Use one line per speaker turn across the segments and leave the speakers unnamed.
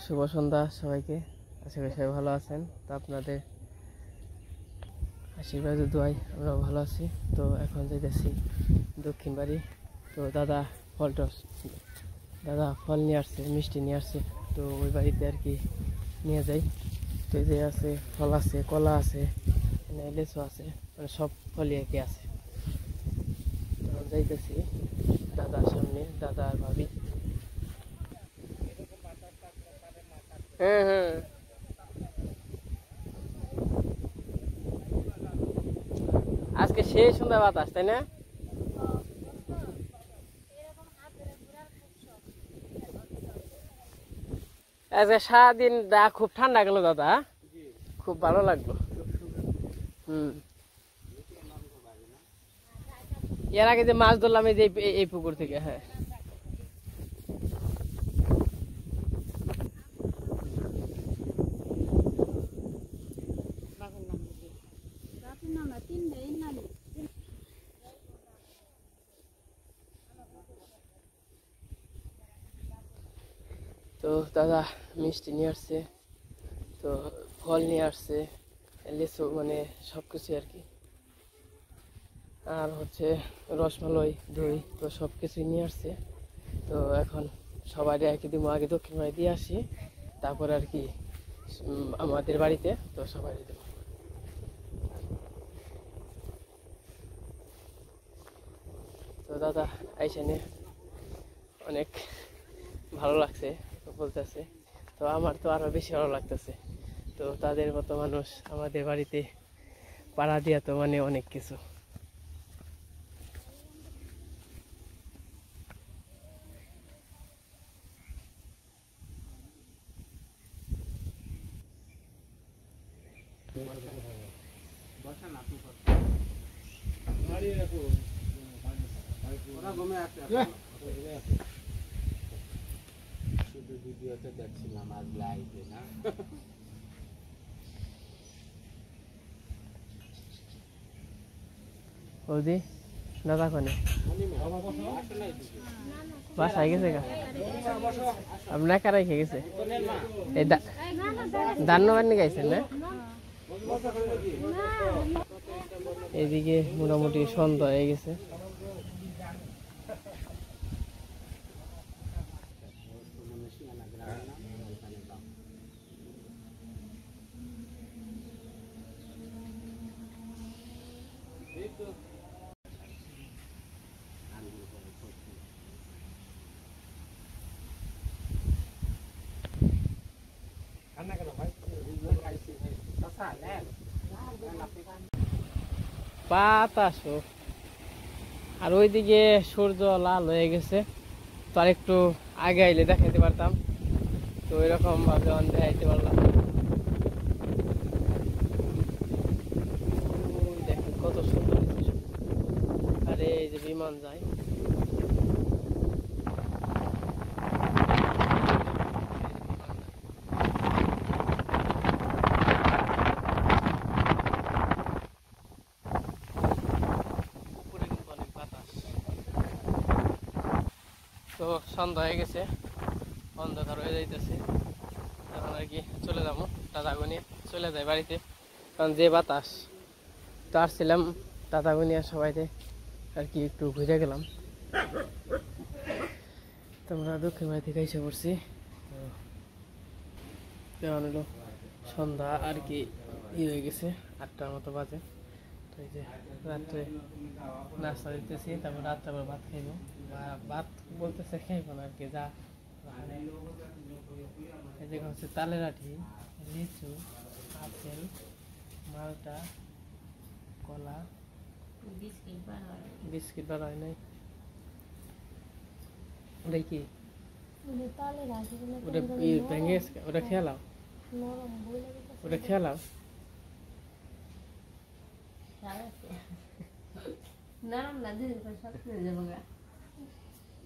শুভ সন্ধ্যা সবাইকে। আশা করি সবাই ভালো আছেন। তো আপনাদের আশীর্বাদ দোয়ায় আমরা ভালো আছি। তো এখন যাইতেছি দক্ষিণ বাড়ি। তো দাদা ফল নিয়ে আসছে, মিষ্টি নিয়ে আসছে। তো ওই বাড়িতে আর কি নিয়ে যাই। তো এই যে আছে ফল, আছে কলা, আছে লেচু, আছে মানে সব ফলই আর কি আছে। তখন যাইতেছি দাদার সামনে, দাদা আর ভাবি। হ্যাঁ হ্যাঁ, আজকে সেই সুন্দর বাতাস, তাই না? আজকে সারাদিন খুব ঠান্ডা গেল দাদা, খুব ভালো লাগলো। হুম, এর আগে যে মাছ ধরলাম এই যে এই পুকুর থেকে। হ্যাঁ, তো দাদা মিষ্টি নিয়ে আসছে, তো ফল নিয়ে আসছে, লিচু মানে সব কিছু আর কি। আর হচ্ছে রসমালাই, দই, তো সব কিছুই নিয়ে আসছে। তো এখন সবাই আর কি দিব, আগে দক্ষিণ বাড়ি দিয়ে আসি, তারপর আর কি আমাদের বাড়িতে তো সবাই দেব। তো দাদা আইসানে অনেক ভালো লাগছে বলতেছে। তো আমার তো আরো বেশি ভালো লাগতেছে। তো তাদের মতো মানুষ আমাদের বাড়িতে পাড়া দিয়া তো মানে অনেক কিছু।
শুধু ভিডিওতে দেখছিলাম, আজ লাইভে না।
বৌদি দাদা কোনে বাসায় গেছে গা? আপনার কারাই খেয়ে গেছে? এই দান্নবার নিয়ে গাইছেন না? এদিকে মোটামুটি সন্ধ্যা হয়ে গেছে। বাতাস, আর ওইদিকে সূর্য লাল হয়ে গেছে। তো আর একটু আগে আইলে দেখাইতে পারতাম, তো এরকম ভাবে দেখাইতে পারলাম। দেখেন কত সুন্দর, আরে এই যে বিমান যায়। তো সন্ধ্যা হয়ে গেছে, অন্ধকার হয়ে যাইতেছে। এখন আর কি চলে যাবো, দাদাগো নিয়ে চলে যায় বাড়িতে। কারণ যে বাতাস, তো আসছিলাম দাদাগো নিয়ে সবাইতে আর কি একটু ঘুরে গেলাম। তোমরা দক্ষিণ বাড়ি থেকে এসে পড়ছি। এখন হলো সন্ধ্যা আর কি হয়ে গেছে, 8টার মতো বাজে। তো এই যে রাত্রে নাস্তা দিতেছি, তারপর রাত্রে আবার ভাত খাইবো। ভাত বলতেছে খাইবো না আর কি, যা এই যে হচ্ছে তালের আঠি, লিচু, আপেল, মালটা, কলা, বিস্কিট বার হয় নাই। ওটা কি? ওটা ভেঙে গেছে, ওটা খেলাও, ওটা খেলাও।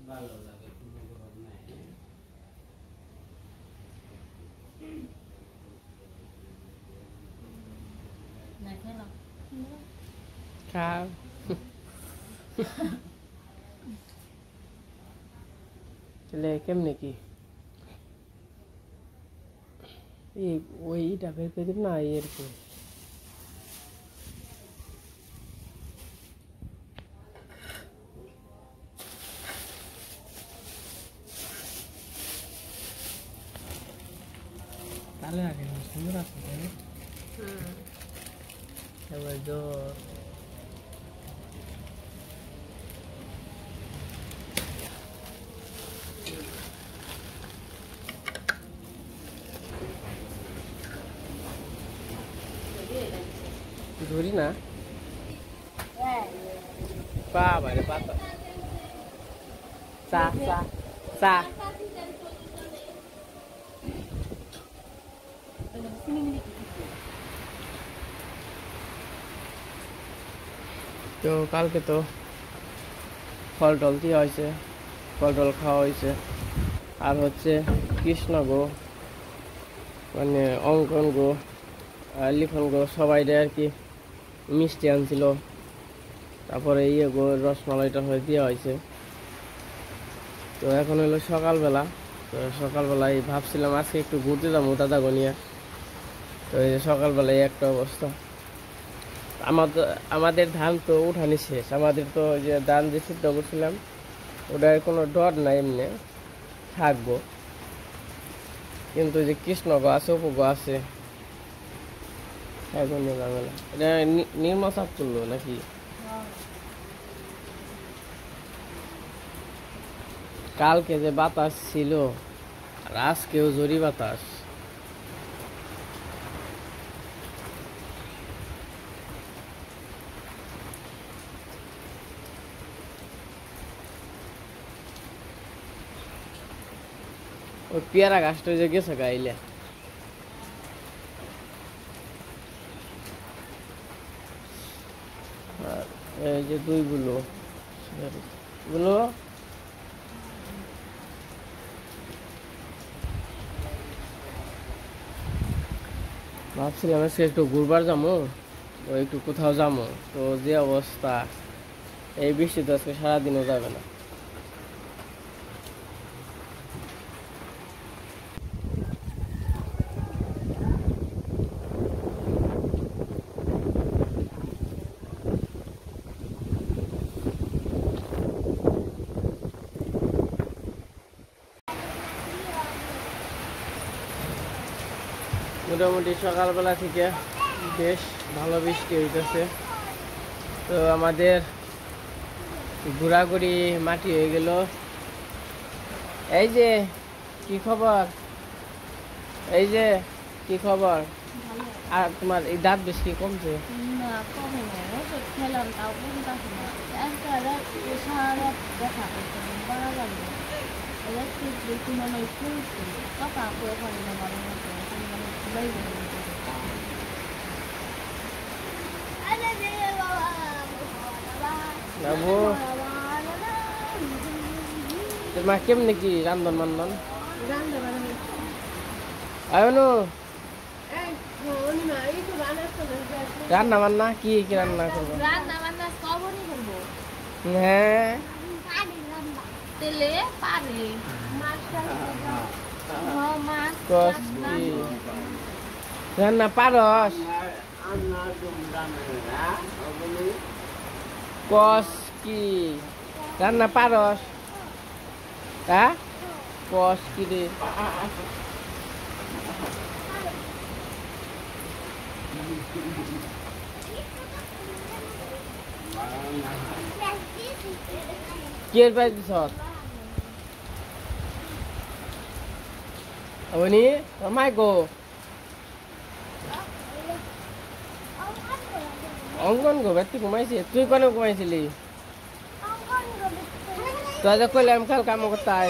ভালো লাগে, কোনো গরম নাই।
খাও। তাহলে কেমনে কি এই ওইটা বের করে দিব না এরকম তাহলে আগে সুন্দর আছে তাই না? এবার ধরি না বাবা রে পাতা চা চা চা তো কালকে তো ফল টল দিয়ে হয়েছে ফল টল খাওয়া হয়েছে আর হচ্ছে কৃষ্ণ গো মানে অঙ্কন গো লিখন গো সবাই আর কি মিষ্টি আনছিল তারপরে ইয়ে গো রসমালাইটা হয়ে দেওয়া হয়েছে তো এখন হলো সকালবেলা তো সকালবেলায় ভাবছিলাম আজকে একটু ঘুরতে যাবো দাদা গনিয়া তো এই যে সকালবেলায় একটা অবস্থা আমাদের ধান তো উঠানি শেষ আমাদের তো যে ধান যে সিদ্ধ করছিলাম ওটার কোনো ডর নাই এমনি থাকবো কিন্তু যে কৃষ্ণ গো আছে অপু গো আছে এখন ঝামেলা এটা নির্মল চাপ করলো নাকি কালকে যে বাতাস ছিল আর আজকেও জরি বাতাস ওই পেয়ারা গাছটা যে গেছে গাইলে আর এই যে দুইগুলো গুলো ভাবছিলাম আজকে একটু ঘুরবার যাবো ও একটু কোথাও যাবো তো যে অবস্থা এই বৃষ্টিতে আজকে সারাদিনও যাবে না মোটামুটি সকালবেলা থেকে বেশ ভালো বৃষ্টি হইতেছে তো আমাদের ঘোরাঘুরি মাটি হয়ে গেল এই যে কি খবর এই যে কি খবর আর তোমার এই দাঁত বেশ কি কমছে
না কমে না ওষুধ খেলাম তাও কমতাছে না একবারে সারা দেখা করছে বড় লাগবে ইলেকট্রিক বেশি মনে হয় ফুলছে কথা করে পারি না বড় মতো মানে খুবই
যাবো তোমার কেমনি কি রান্ধন বান্ধন আয়নু রান্না বান্না কি কি রান্না করবো
রান্না বান্না সবই করবো
হ্যাঁ
তেলে পারে মাছ
কস কি রান্না পারস কস কি রান্না পারস হ্যাঁ কস কি রে কে পাই দিছ আপনি মাই গো অঙ্কন গো ব্যক্তি ঘুমাইছে তুই কেন ঘুমাইছিলি তো আজ কইলাম কাল কাম করতাই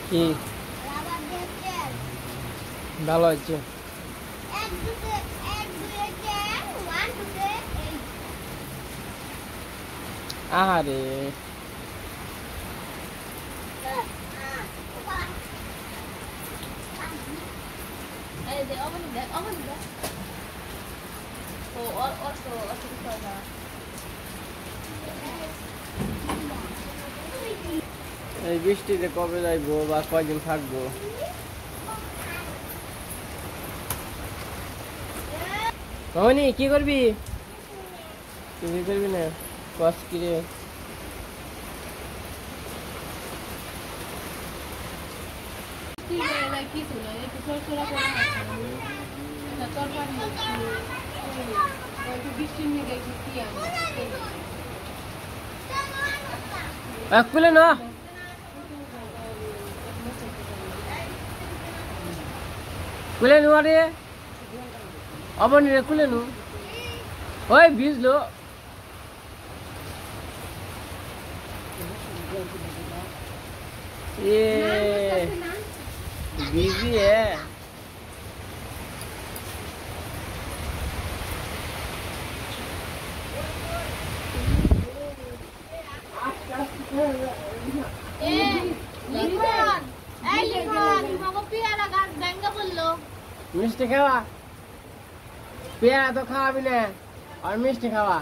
কি ভালো হচ্ছে। আহারে এই বৃষ্টিতে কবে যাইবো বা কয়দিন থাকবো? মামনি কি করবি? তুই করবি না কস কি রে? খুলে না খুলে নু আরে অবনি রে খুলে নু ওই ভিজলো ये बिजी है। मिष्टी खावा पेड़ा तो खावा भी नहीं और मिष्टी खावा।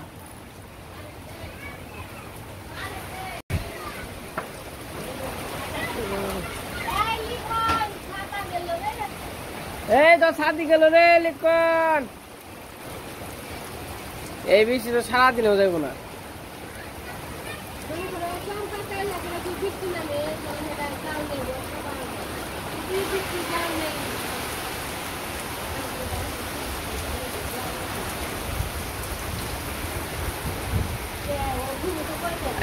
এই তো শাদি গেল রে লিখন এই বৃষ্টি তো সারাদিনেও যাইব না।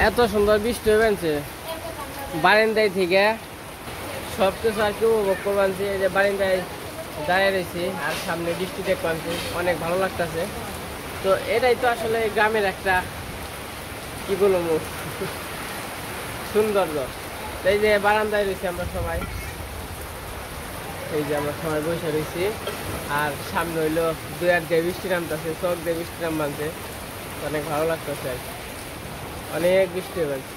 এত সুন্দর বৃষ্টি হয়েছে বারান্দায় থেকে সব কিছু আর কি উপভোগ করবানছি। এই যে বারান্দায় দাঁড়িয়ে রয়েছি আর সামনে বৃষ্টি দেখবানছি, অনেক ভালো লাগতেছে। তো এটাই তো আসলে গ্রামের একটা কি বলবো সৌন্দর্য। এই যে বারান্দায় রয়েছি আমরা সবাই, এই যে আমরা সবাই বসে রয়েছি আর সামনে হইলো দুই এক দিয়ে বৃষ্টি নামতেছে, চোখ দিয়ে বৃষ্টি নাম বানছে, অনেক ভালো লাগতেছে আর কি। অনেক বৃষ্টি হয়েছে,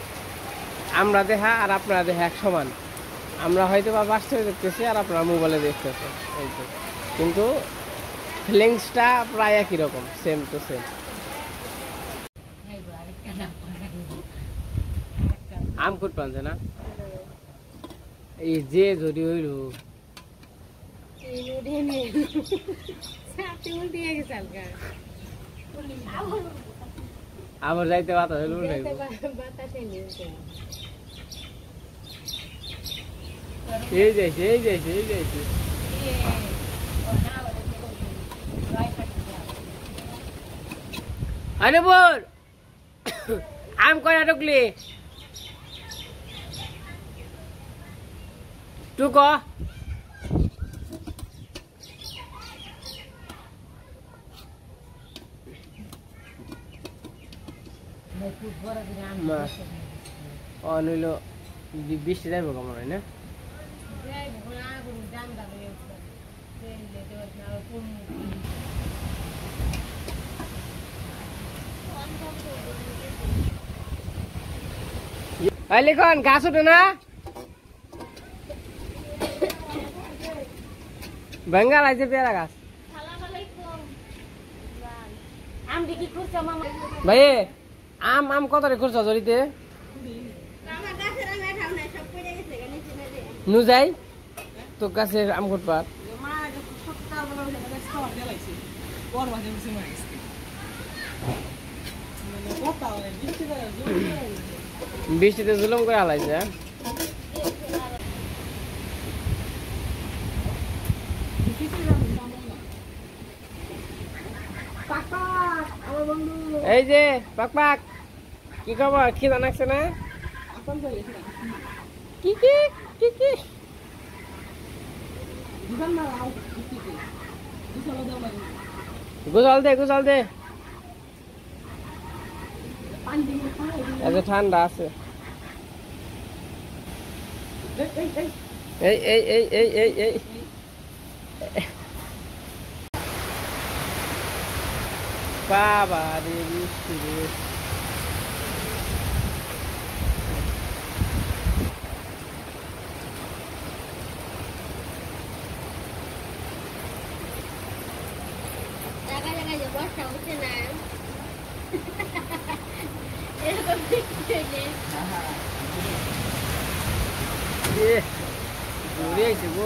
আমরা দেখা আর আপনারা দেখা এক সমান। আমরা হয়তো বা বাস্তবে দেখতেছি আর আপনারা মোবাইলে দেখতেছে, এই তো, কিন্তু ফিলিংসটা প্রায় একই রকম, সেম টু সেম। আম কুট পানছে না এই যে যদি ওই আমার যাইতে বাতা হইল এই যাইছে এই যাইছে এই যাইছে। আরে বল আম কয়টা ঢুকলি টুক অনিল বৃষ্টি যাইব কেমন হয় না? লিখন গাছ ওঠে না বেঙ্গাল আছে পেয়ারা গাছ ভাই আম আম কত রে খুঁজছ জড়িতে নু যাই তো গাছের আম খুঁটপার বৃষ্টিতে জুলুম করে হালাইছে। এই যে পাক পাক কি খবর কি জানাচ্ছে না কি কি কি কি গুজল দে গুজল দে এত ঠান্ডা আছে। এই এই এই এই এই এই বাবা রে বৃষ্টি রে
জায়গায় জায়গায় যে বর্ষা উঠে না এরকম দেখতে নেই
এ জোরে আইছে গো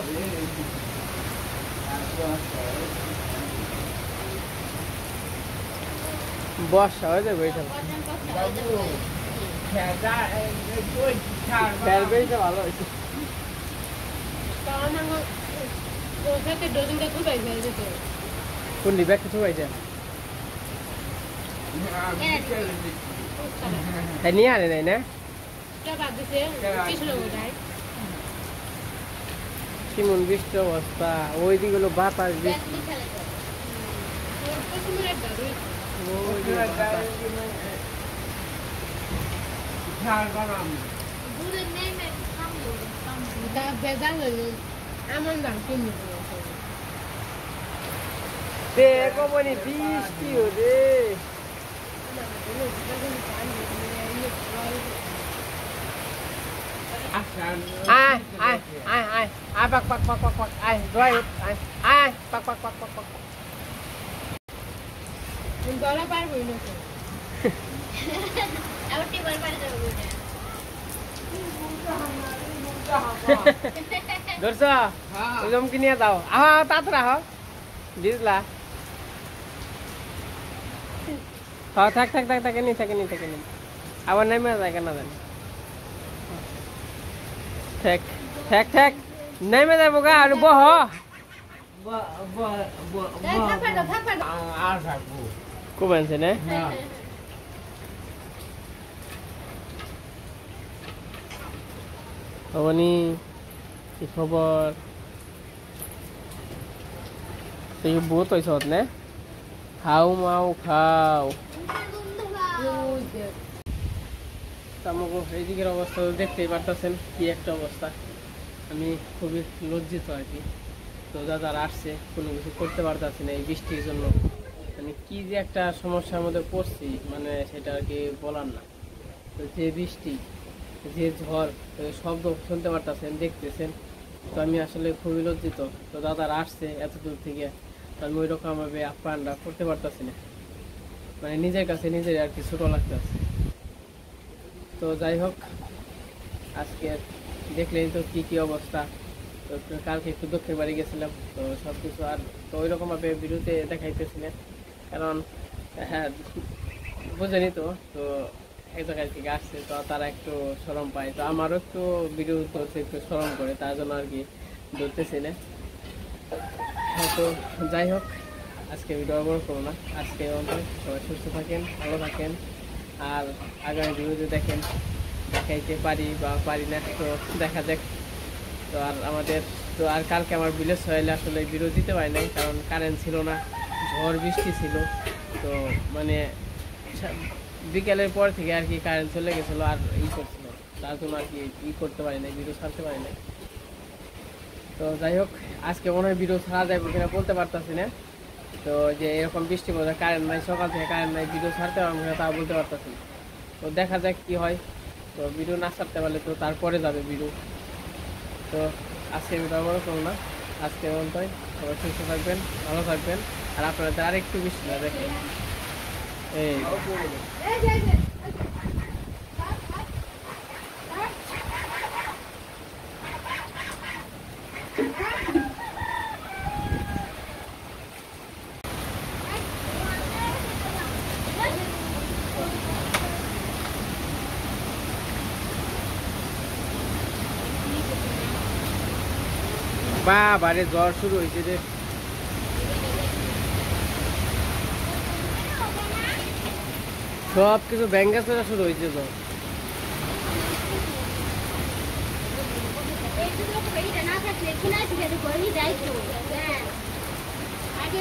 বর্ষা হয়ে যাবে এটা বেশি ভালো হয়েছে কোন ব্যাগ কিছু পাইছে তাই নিয়ে আনে নাই না কেমন বৃষ্টি অবস্থা ওইদিকে হলো বাতাস বৃষ্টি কমনি বৃষ্টি ওরে ai ai ai ai ai bak bak bak bak bak ai rồi ai ai bak bak bak bak bak mình có lá bay rồi nè
আবার টিবার পারে যাবে
ধরছো ওই জমকি নিয়ে দাও আহা তাড়াতাড়ি আহ বুঝলা হ্যাঁ থাক থাক থাক থাকে নি আবার নেমে যায় কেন জানি ঠেক ঠেক ঠেক নেমে যাবো গা আর বহ
আর থাকবো
কমেছে না
হ্যাঁ
অবনি কি খবর তুই বহুত হয়েছ নে খাও মাও খাও আমাকে এইদিকের অবস্থা দেখতেই পারতেছেন কি একটা অবস্থা আমি খুবই লজ্জিত আর কি তো দাদারা আসছে কোনো কিছু করতে পারতেছি না এই বৃষ্টির জন্য মানে কি যে একটা সমস্যার মধ্যে পড়ছি মানে সেটা আর কি বলার না তো যে বৃষ্টি যে ঝড় শব্দ শুনতে পারতেছেন দেখতেছেন তো আমি আসলে খুবই লজ্জিত তো দাদারা আসছে এত দূর থেকে তো আমি ওই রকম ভাবে আপ্যায়নটা করতে পারতেছি না মানে নিজের কাছে নিজের আর কি ছোট লাগতেছে তো যাই হোক আজকে দেখলেন তো কি অবস্থা তো কালকে একটু দক্ষিণ বাড়ি গেছিলাম তো সব কিছু আর তো ওই রকম ভাবে ভিডিওতে দেখাইতেছি না কারণ হ্যাঁ বুঝেনি তো তো এক জায়গায় থেকে আসছে তো তারা একটু শরম পায় তো আমারও একটু ভিডিও করতে একটু শরম করে তার জন্য আর কি ধরতেছি না তো যাই হোক আজকে ভিডিও বড় করবো না আজকে সবাই সুস্থ থাকেন ভালো থাকেন আর আগামী ভিডিওতে দেখেন দেখাইতে পারি বা পারি না তো দেখা যাক তো আর আমাদের তো আর কালকে আমার ভিলেজ হইলে আসলে ভিডিও দিতে পারি নাই কারণ কারেন্ট ছিল না ঝড় বৃষ্টি ছিল তো মানে বিকেলের পর থেকে আর কি কারেন্ট চলে গেছিলো আর করছিল তার জন্য আর কি করতে পারি নাই ভিডিও ছাড়তে পারি নাই তো যাই হোক আজকে মনে হয় ভিডিও ছাড়া যাবে কিনা বলতে পারতেছি না তো যে এরকম বৃষ্টি পড়ে কারেন্ট নাই সকাল থেকে কারেন্ট নাই ভিডিও ছাড়তে পারবো না তা বলতে পারতেছি না তো দেখা যাক কি হয় তো ভিডিও না ছাড়তে পারলে তো তারপরে যাবে ভিডিও তো আজকে ভিডিও বড় করবো না আজকে মন্তই সবাই সুস্থ থাকবেন ভালো থাকবেন আর আপনাদের আরেকটু বৃষ্টি না দেখেন এই বাবারে জ্বর শুরু হয়েছে রে সব কিছু ব্যাঙ্গা চলা শুরু হয়েছে জ্বর
আগে